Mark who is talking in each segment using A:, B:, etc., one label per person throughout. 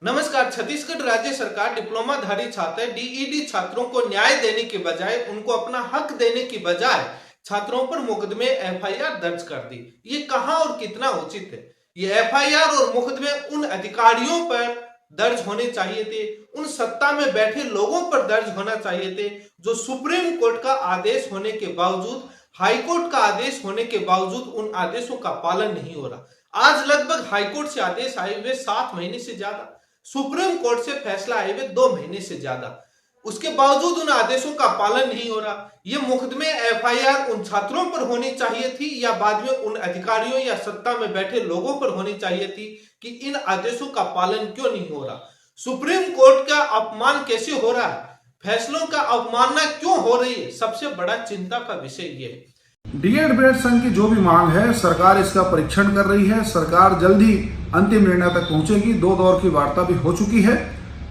A: नमस्कार। छत्तीसगढ़ राज्य सरकार डिप्लोमाधारी छात्र डीईडी छात्रों को न्याय देने के बजाय, उनको अपना हक देने की बजाय छात्रों पर मुकदमे एफआईआर दर्ज कर दी। ये कहां और कितना उचित है? ये एफआईआर और मुकदमे उन अधिकारियों पर दर्ज होने चाहिए थे, उन सत्ता में बैठे लोगों पर दर्ज होना चाहिए थे जो सुप्रीम कोर्ट का आदेश होने के बावजूद, हाईकोर्ट का आदेश होने के बावजूद उन आदेशों का पालन नहीं हो रहा। आज लगभग हाईकोर्ट से आदेश आए हुए 7 महीने से ज्यादा, सुप्रीम कोर्ट से फैसला आए हुए 2 महीने से ज्यादा, उसके बावजूद उन आदेशों का पालन नहीं हो रहा। ये मुकदमे एफआईआर उन छात्रों पर होनी चाहिए थी या बाद में उन अधिकारियों या सत्ता में बैठे लोगों पर होनी चाहिए थी कि इन आदेशों का पालन क्यों नहीं हो रहा? सुप्रीम कोर्ट का अपमान कैसे हो रहा है? फैसलों का अवमानना क्यों हो रही है? सबसे बड़ा चिंता का विषय ये है।
B: डीएड बीएड संघ की जो भी मांग है, सरकार इसका परीक्षण कर रही है। सरकार जल्द ही अंतिम निर्णय तक पहुंचेगी। 2 दौर की वार्ता भी हो चुकी है,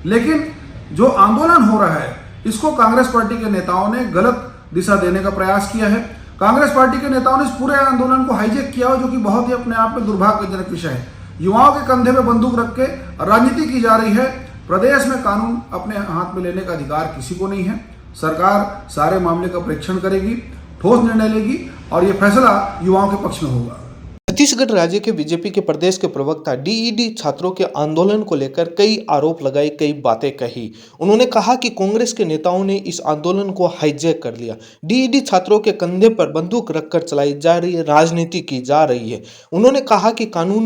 B: लेकिन जो आंदोलन हो रहा है इसको कांग्रेस पार्टी के नेताओं ने गलत दिशा देने का प्रयास किया है। कांग्रेस पार्टी के नेताओं ने इस पूरे आंदोलन को हाईजैक किया, जो कि बहुत ही अपने आप में दुर्भाग्यजनक विषय है। युवाओं के कंधे में बंदूक रख के राजनीति की जा रही है। प्रदेश में कानून अपने हाथ में लेने का अधिकार किसी को नहीं है। सरकार सारे मामले का परीक्षण करेगी, ठोस निर्णय लेगी और यह फैसला युवाओं के पक्ष में होगा।
A: छत्तीसगढ़ राज्य के बीजेपी के प्रदेश के प्रवक्ता डीईडी छात्रों के आंदोलन को लेकर कई आरोप लगाए, कई बातें कही। उन्होंने कहा कि कांग्रेस के नेताओं ने इस आंदोलन को हाईजैक कर लिया। डीईडी छात्रों के कंधे पर बंदूक रखकर चलाई जा रही है, राजनीति की जा रही है। उन्होंने कहा कि कानून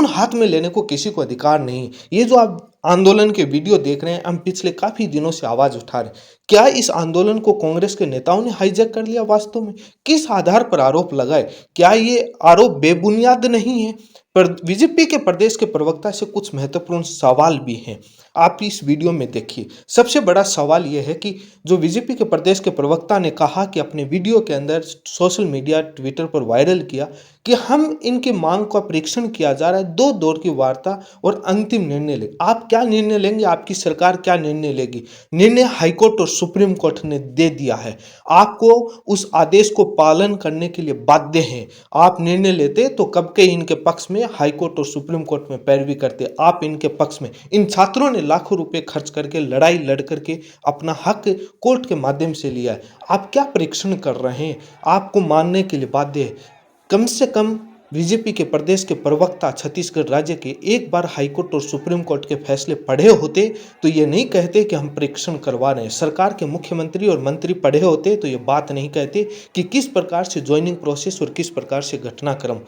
A: हाथ में लेने को किसी को अधिकार नहीं। ये जो आप आंदोलन के वीडियो देख रहे हैं, हम पिछले काफी दिनों से आवाज उठा रहे हैं। क्या इस आंदोलन को कांग्रेस के नेताओं ने हाईजैक कर लिया? वास्तव में किस आधार पर आरोप लगाए? क्या ये आरोप बेबुनियाद नहीं है? पर बीजेपी के प्रदेश के प्रवक्ता से कुछ महत्वपूर्ण सवाल भी हैं, आप इस वीडियो में देखिए। सबसे बड़ा सवाल यह है कि जो बीजेपी के प्रदेश के प्रवक्ता ने कहा कि अपने वीडियो के अंदर सोशल मीडिया ट्विटर पर वायरल किया कि हम इनकी मांग का परीक्षण किया जा रहा है, 2 दौर की वार्ता और अंतिम निर्णय ले। आप क्या निर्णय लेंगे? आपकी सरकार क्या निर्णय लेगी? निर्णय हाईकोर्ट और सुप्रीम कोर्ट ने दे दिया है। आपको उस आदेश को पालन करने के लिए बाध्य हैं। आप निर्णय लेते तो कब के इनके पक्ष में हाईकोर्ट और सुप्रीम कोर्ट में पैरवी करते। आप इनके पक्ष में, इन छात्रों ने लाखों रुपए खर्च करके लड़ाई लड़ करके अपना हक कोर्ट के माध्यम से लिया है। आप क्या परीक्षण कर रहे हैं? आपको मानने के लिए बाध्य है। कम से कम बीजेपी के प्रदेश के प्रवक्ता छत्तीसगढ़ राज्य के एक बार हाईकोर्ट और सुप्रीम कोर्ट के फैसले पढ़े होते तो ये नहीं कहते कि हम परीक्षण करवा रहे हैं। सरकार के मुख्यमंत्री और मंत्री पढ़े होते तो ये बात नहीं कहते कि किस प्रकार से ज्वाइनिंग प्रोसेस और किस प्रकार से घटनाक्रम।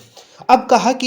A: अब कहा कि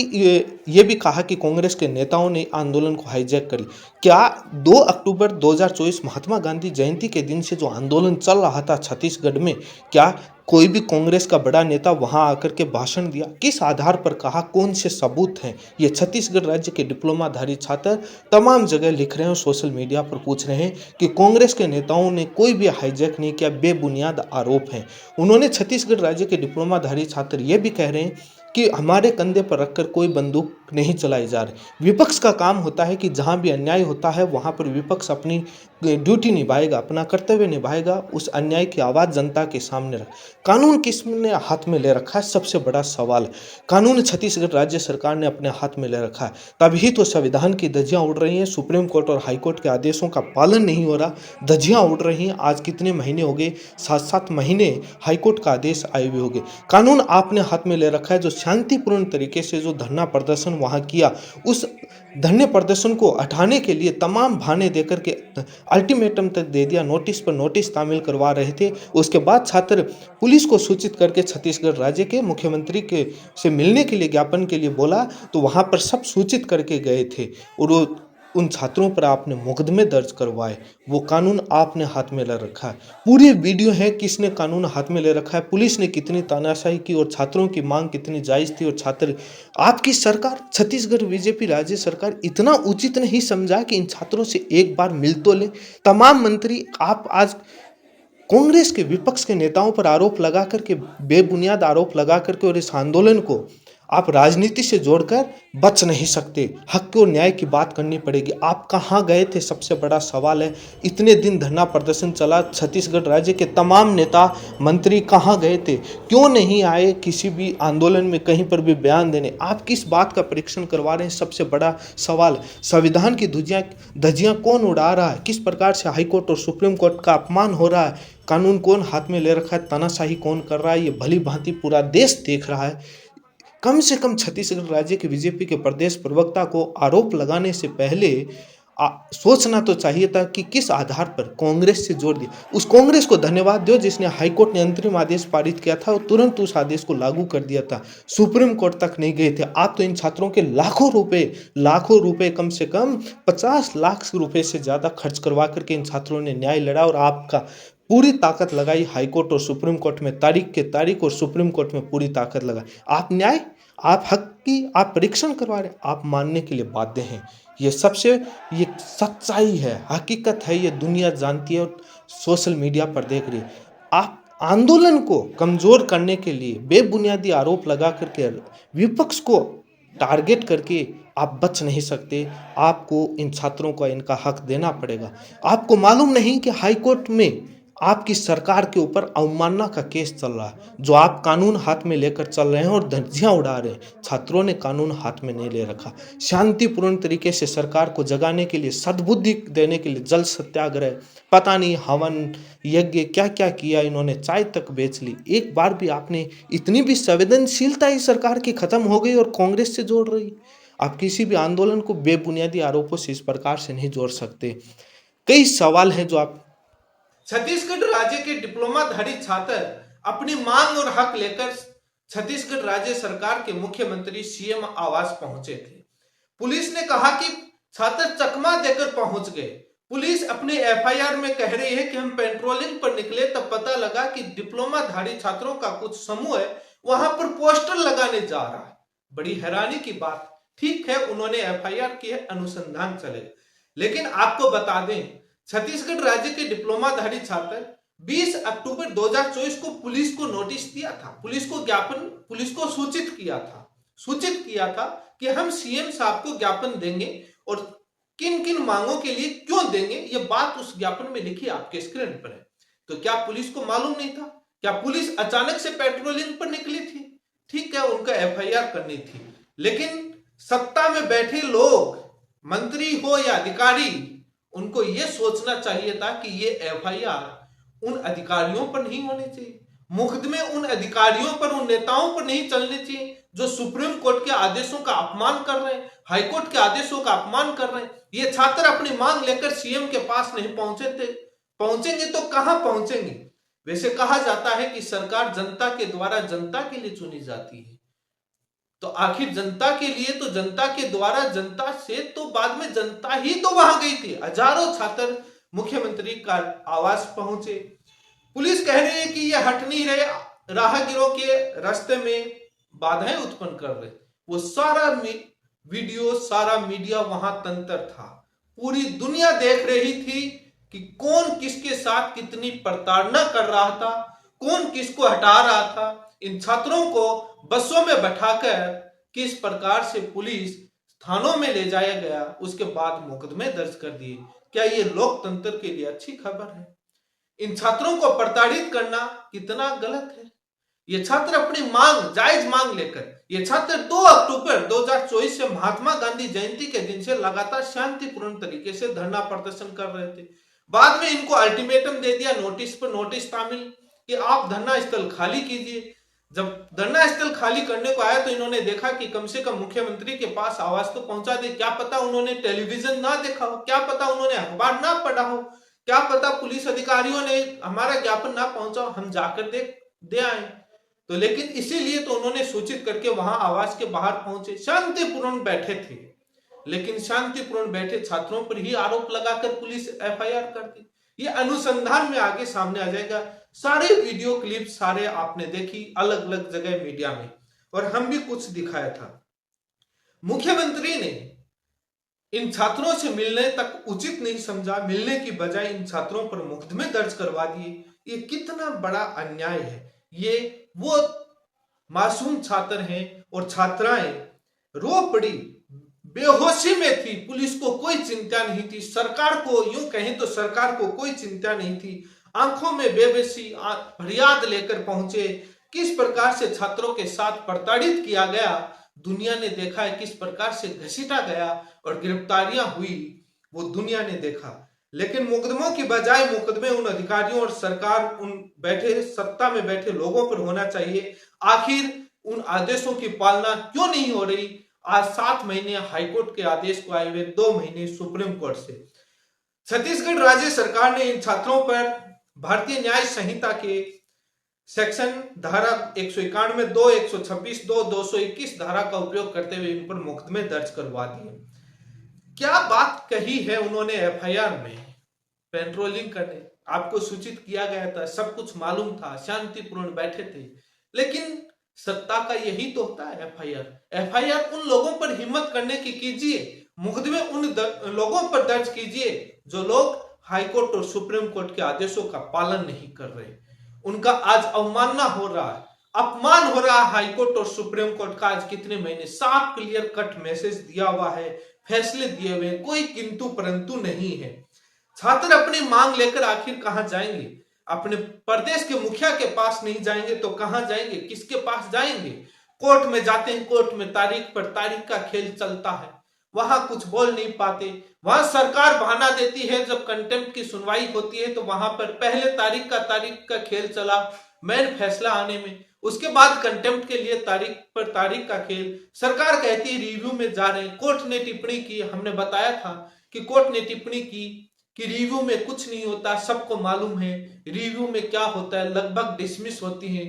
A: ये भी कहा कि कांग्रेस के नेताओं ने आंदोलन को हाईजैक कर लिया। क्या 2 अक्टूबर 2024 महात्मा गांधी जयंती के दिन से जो आंदोलन चल रहा था छत्तीसगढ़ में, क्या कोई भी कांग्रेस का बड़ा नेता वहां आकर के भाषण दिया? किस आधार पर कहा? कौन से सबूत हैं? ये छत्तीसगढ़ राज्य के डिप्लोमाधारी छात्र तमाम जगह लिख रहे हैं, सोशल मीडिया पर पूछ रहे हैं कि कांग्रेस के नेताओं ने कोई भी हाईजैक नहीं किया, बेबुनियाद आरोप हैं। उन्होंने छत्तीसगढ़ राज्य के डिप्लोमाधारी छात्र ये भी कह रहे हैं कि हमारे कंधे पर रखकर कोई बंदूक नहीं चलाई जा रही। विपक्ष का काम होता है कि जहां भी अन्याय होता है वहां पर विपक्ष अपनी ड्यूटी निभाएगा, अपना कर्तव्य निभाएगा, उस अन्याय की आवाज़ जनता के सामने रख। कानून किसने हाथ में ले रखा है? सबसे बड़ा सवाल। कानून छत्तीसगढ़ राज्य सरकार ने अपने हाथ में ले रखा है, तभी तो संविधान की धज्जियां उड़ रही हैं। सुप्रीम कोर्ट और हाईकोर्ट के आदेशों का पालन नहीं हो रहा, धज्जियां उड़ रही हैं। आज कितने महीने हो गए? 7-7 महीने हाईकोर्ट का आदेश आए हुए हो गए। कानून आपने हाथ में ले रखा है। जो शांतिपूर्ण तरीके से जो धरना प्रदर्शन वहां किया, उस धरने प्रदर्शन को हटाने के लिए तमाम बहाने देकर के अल्टीमेटम तक दे दिया, नोटिस पर नोटिस तामील करवा रहे थे। उसके बाद छात्र पुलिस को सूचित करके छत्तीसगढ़ राज्य के मुख्यमंत्री के से मिलने के लिए, ज्ञापन के लिए बोला, तो वहां पर सब सूचित करके गए थे और उन छात्रों पर आपने मुकदमे दर्ज करवाए। वो कानून आपने हाथ में ले रखा है। पूरी वीडियो है किसने कानून हाथ में ले रखा है, पुलिस ने कितनी तानाशाही की और छात्रों की मांग कितनी जायज थी। और छात्र, आपकी सरकार छत्तीसगढ़ बीजेपी राज्य सरकार इतना उचित नहीं समझा कि इन छात्रों से एक बार मिल तो ले। तमाम मंत्री आप आज कांग्रेस के विपक्ष के नेताओं पर आरोप लगा करके, बेबुनियाद आरोप लगा करके और इस आंदोलन को आप राजनीति से जोड़कर बच नहीं सकते। हक और न्याय की बात करनी पड़ेगी। आप कहाँ गए थे, सबसे बड़ा सवाल है। इतने दिन धरना प्रदर्शन चला, छत्तीसगढ़ राज्य के तमाम नेता मंत्री कहाँ गए थे, क्यों नहीं आए किसी भी आंदोलन में कहीं पर भी बयान देने। आप किस बात का परीक्षण करवा रहे हैं, सबसे बड़ा सवाल। संविधान की धज्जियां कौन उड़ा रहा है, किस प्रकार से हाईकोर्ट और सुप्रीम कोर्ट का अपमान हो रहा है, कानून कौन हाथ में ले रखा है, तानाशाही कौन कर रहा है, ये भली भांति पूरा देश देख रहा है। कम से कम छत्तीसगढ़ राज्य के बीजेपी के प्रदेश प्रवक्ता को आरोप लगाने से पहले सोचना तो चाहिए था कि किस आधार पर कांग्रेस से जोड़ दिया। उस कांग्रेस को धन्यवाद दो जिसने हाईकोर्ट ने अंतरिम आदेश पारित किया था और तुरंत उस आदेश को लागू कर दिया था, सुप्रीम कोर्ट तक नहीं गए थे। आप तो इन छात्रों के लाखों रुपए कम से कम 50 लाख रुपए से ज़्यादा खर्च करवा करके इन छात्रों ने न्याय लड़ा और आपका पूरी ताकत लगाई हाईकोर्ट और सुप्रीम कोर्ट में, तारीख और सुप्रीम कोर्ट में पूरी ताकत लगाई। आप न्याय, आप हक की आप परीक्षण करवा रहे, आप मानने के लिए बाध्य हैं। ये सच्चाई है, हकीकत है, ये दुनिया जानती है और सोशल मीडिया पर देख रही है। आप आंदोलन को कमजोर करने के लिए बेबुनियादी आरोप लगा करके विपक्ष को टारगेट करके आप बच नहीं सकते। आपको इन छात्रों को इनका हक देना पड़ेगा। आपको मालूम नहीं कि हाईकोर्ट में आपकी सरकार के ऊपर अवमानना का केस चल रहा है, जो आप कानून हाथ में लेकर चल रहे हैं और धज्जियां उड़ा रहे हैं। छात्रों ने कानून हाथ में नहीं ले रखा। शांतिपूर्ण तरीके से सरकार को जगाने के लिए, सद्बुद्धि देने के लिए जल सत्याग्रह, पता नहीं हवन यज्ञ क्या क्या किया इन्होंने, चाय तक बेच ली। एक बार भी आपने इतनी भी संवेदनशीलता इस सरकार की खत्म हो गई और कांग्रेस से जोड़ रही। आप किसी भी आंदोलन को बेबुनियादी आरोपों से इस प्रकार से नहीं जोड़ सकते। कई सवाल हैं जो आप। छत्तीसगढ़ राज्य के डिप्लोमाधारी छात्र अपनी मांग और हक लेकर छत्तीसगढ़ राज्य सरकार के मुख्यमंत्री सीएम आवास पहुंचे थे। पुलिस ने कहा कि छात्र चकमा देकर पहुंच गए। पुलिस अपने एफआईआर में कह रही है कि हम पेट्रोलिंग पर निकले तब पता लगा कि डिप्लोमाधारी छात्रों का कुछ समूह है वहां पर पोस्टर लगाने जा रहा है। बड़ी हैरानी की बात। ठीक है, उन्होंने एफआईआर की है, अनुसंधान चलेगा, लेकिन आपको बता दें छत्तीसगढ़ राज्य के डिप्लोमाधारी छात्र 20 अक्टूबर 2024 को पुलिस को नोटिस दिया था, पुलिस को सूचित किया था कि हम सीएम साहब को ज्ञापन देंगे और किन किन मांगों के लिए क्यों देंगे, ये बात उस ज्ञापन में लिखी आपके स्क्रीन पर है। तो क्या पुलिस को मालूम नहीं था? क्या पुलिस अचानक से पेट्रोलिंग पर निकली थी? ठीक है, उनका एफआईआर करनी थी, लेकिन सत्ता में बैठे लोग, मंत्री हो या अधिकारी, उनको यह सोचना चाहिए था कि ये एफआईआर उन अधिकारियों पर नहीं होने चाहिए, मुकदमे उन अधिकारियों पर, उन नेताओं पर नहीं चलने चाहिए जो सुप्रीम कोर्ट के आदेशों का अपमान कर रहे हैं, हाईकोर्ट के आदेशों का अपमान कर रहे हैं। ये छात्र अपनी मांग लेकर सीएम के पास नहीं पहुंचेंगे तो कहां पहुंचेंगे? वैसे कहा जाता है कि सरकार जनता के द्वारा जनता के लिए चुनी जाती है, तो आखिर जनता के लिए तो जनता के द्वारा जनता से तो बाद में जनता ही तो वहां गई थी। हजारों छात्र मुख्यमंत्री का आवास पहुंचे। पुलिस कह रही है कि ये हट नहीं रहे, राहगीरों के रास्ते में बाधाएं उत्पन्न कर रहे। वो सारा वीडियो, सारा मीडिया वहां तंत्र था। पूरी दुनिया देख रही थी कि कौन किसके साथ कितनी प्रताड़ना कर रहा था, कौन किसको हटा रहा था। इन छात्रों को बसों में बैठाकर किस प्रकार से पुलिस थानों में ले जाया गया, उसके बाद मुकदमे दर्ज कर दिए। क्या ये लोकतंत्र के लिए अच्छी खबर है? इन छात्रों को प्रताड़ित करना कितना गलत है। ये छात्र अपनी जायज मांग लेकर, ये छात्र 2 अक्टूबर 2024 से महात्मा गांधी जयंती के दिन से लगातार शांतिपूर्ण तरीके से धरना प्रदर्शन कर रहे थे। बाद में इनको अल्टीमेटम दे दिया, नोटिस पर नोटिस तामिल कि आप धरना स्थल खाली कीजिए। जब धरना स्थल खाली करने को आया तो इन्होंने देखा कि कम से कम मुख्यमंत्री के पास आवाज तो पहुंचा दे। क्या पता उन्होंने टेलीविजन ना देखा हो, क्या पता उन्होंने अखबार ना पढ़ा हो, क्या पता पुलिस अधिकारियों ने हमारा ज्ञापन ना पहुंचा, हम जाकर दे आए। तो लेकिन इसीलिए तो उन्होंने सूचित करके वहां आवास के बाहर पहुंचे, शांतिपूर्ण बैठे थे, लेकिन शांतिपूर्ण बैठे छात्रों पर ही आरोप लगाकर पुलिस एफआईआर कर दी। ये अनुसंधान में आगे सामने आ जाएगा। सारे वीडियो क्लिप सारे आपने देखी अलग अलग जगह मीडिया में, और हम भी कुछ दिखाया था। मुख्यमंत्री ने इन छात्रों से मिलने तक उचित नहीं समझा, मिलने की बजाय इन छात्रों पर मुकदमे दर्ज करवा दिए। ये कितना बड़ा अन्याय है। ये वो मासूम छात्र हैं और छात्राएं रो पड़ी, बेहोशी में थी। पुलिस को कोई चिंता नहीं थी, सरकार को यूं कहें तो सरकार को कोई चिंता नहीं थी। आंखों में बेबसी फरियाद लेकर पहुंचे। किस प्रकार से छात्रों के साथ प्रताड़ित किया गया दुनिया ने देखा है, किस प्रकार से घसीटा गया और गिरफ्तारियां हुई वो दुनिया ने देखा। लेकिन मुकदमों की बजाय मुकदमे उन अधिकारियों और सरकार उन बैठे सत्ता में बैठे लोगों पर होना चाहिए। आखिर उन आदेशों की पालना क्यों नहीं हो रही? आज 7 महीने हाईकोर्ट के आदेश को आए हुए, 2 महीने सुप्रीम कोर्ट से। छत्तीसगढ़ राज्य सरकार ने इन छात्रों पर भारतीय न्याय संहिता के सेक्शन धारा 191 2 126 2 221 धारा का उपयोग करते हुए इन पर मुकदमे दर्ज करवा दिए। क्या बात कही है उन्होंने एफआईआर में? पेट्रोलिंग करने आपको सूचित किया गया था, सब कुछ मालूम था, शांतिपूर्ण बैठे थे। लेकिन सत्ता का यही तो होता है एफआईआर उन लोगों पर हिम्मत करने की कीजिए, मुकदमे उन लोगों पर दर्ज कीजिए जो लोग हाईकोर्ट और सुप्रीम कोर्ट के आदेशों का पालन नहीं कर रहे। उनका आज अवमानना हो रहा है, अपमान हो रहा है। हाईकोर्ट और सुप्रीम कोर्ट का आज कितने महीने साफ क्लियर कट मैसेज दिया हुआ है, फैसले दिए हुए, कोई किंतु परंतु नहीं है। छात्र अपनी मांग लेकर आखिर कहां जाएंगे? अपने प्रदेश के मुखिया के पास नहीं जाएंगे तो कहां जाएंगे, किसके पास जाएंगे? कोर्ट में जाते हैं, कोर्ट में तारीख पर तारीख का खेल चलता है, वहां कुछ बोल नहीं पाते। वहां सरकार बहाना देती है, जब कंटेम्प्ट की सुनवाई होती है तो वहां पर पहले तारीख का खेल चला मेन फैसला आने में, उसके बाद कंटेम्प्ट के लिए तारीख पर तारीख का खेल। सरकार कहती है रिव्यू में जा रहे हैं, कोर्ट ने टिप्पणी की, हमने बताया था कि कोर्ट ने टिप्पणी की कि रिव्यू में कुछ नहीं होता, सबको मालूम है रिव्यू में क्या होता है, लगभग डिसमिस होती है।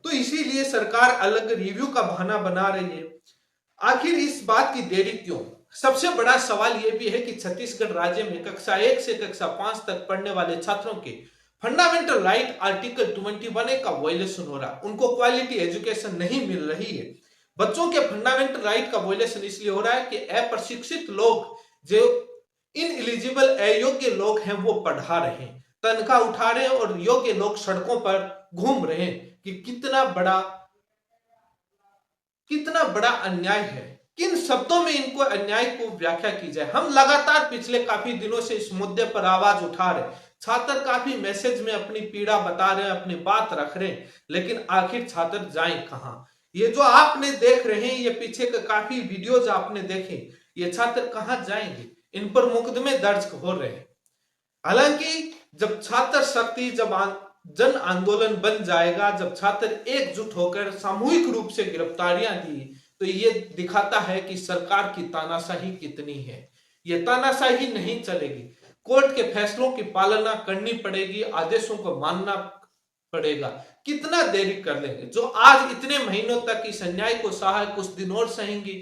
A: तो इसीलिए सरकार अलग रिव्यू का बहाना बना रही है। आखिर इस बात की देरी क्यों? सबसे बड़ा सवाल यह भी है कि छत्तीसगढ़ राज्य में कक्षा 1 से कक्षा 5 तक पढ़ने वाले छात्रों के फंडामेंटल राइट आर्टिकल 21A का वायलेशन हो रहा है। उनको क्वालिटी एजुकेशन नहीं मिल रही है। बच्चों के फंडामेंटल राइट का वायलेशन इसलिए हो रहा है कि अप्रशिक्षित लोग, जो इन एलिजिबल अयोग्य लोग हैं, वो पढ़ा रहे हैं, तनख्वाह उठा रहे हैं और योग्य लोग सड़कों पर घूम रहे हैं। कि कितना बड़ा अन्याय है। किन शब्दों में इनको अन्याय को व्याख्या की जाए? हम लगातार पिछले काफी दिनों से इस मुद्दे पर आवाज उठा रहे हैं। छात्र काफी मैसेज में अपनी पीड़ा बता रहे हैं, अपनी बात रख रहे हैं, लेकिन आखिर छात्र जाएं कहां? ये जो आपने देख रहे हैं, ये पीछे के काफी वीडियोज आपने देखे, ये छात्र कहां जाएंगे? इन पर मुकदमे दर्ज हो रहे हैं। हालांकि जब छात्र शक्ति, जब जन आंदोलन बन जाएगा, जब छात्र एकजुट होकर सामूहिक रूप से गिरफ्तारियां दी, तो ये दिखाता है कि सरकार की तानाशाही कितनी है। ये तानाशाही नहीं चलेगी। कोर्ट के फैसलों की पालना करनी पड़ेगी, आदेशों को मानना पड़ेगा। कितना देरी कर लेंगे? जो आज इतने महीनों तक इस अन्याय को सहा, कुछ दिन और सहेंगे,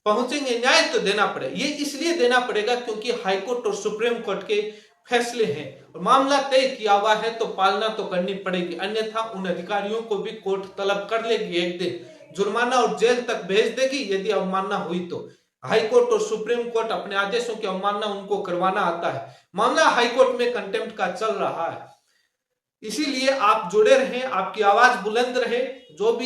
A: पहुंचेंगे। न्याय तो देना पड़ेगा। ये इसलिए देना पड़ेगा क्योंकि हाईकोर्ट और सुप्रीम कोर्ट के फैसले हैं और मामला तय किया हुआ है, तो पालना तो करनी पड़ेगी। अन्यथा उन अधिकारियों को भी कोर्ट तलब कर लेगी, एक दिन जुर्माना और जेल तक भेज देगी यदि अवमानना हुई तो। हाईकोर्ट और सुप्रीम कोर्ट अपने आदेशों की अवमानना उनको करवाना आता है। मामला हाईकोर्ट में कंटेम्प्ट का चल रहा है। इसीलिए आप जुड़े रहें, आपकी आवाज बुलंद रहे। जो भी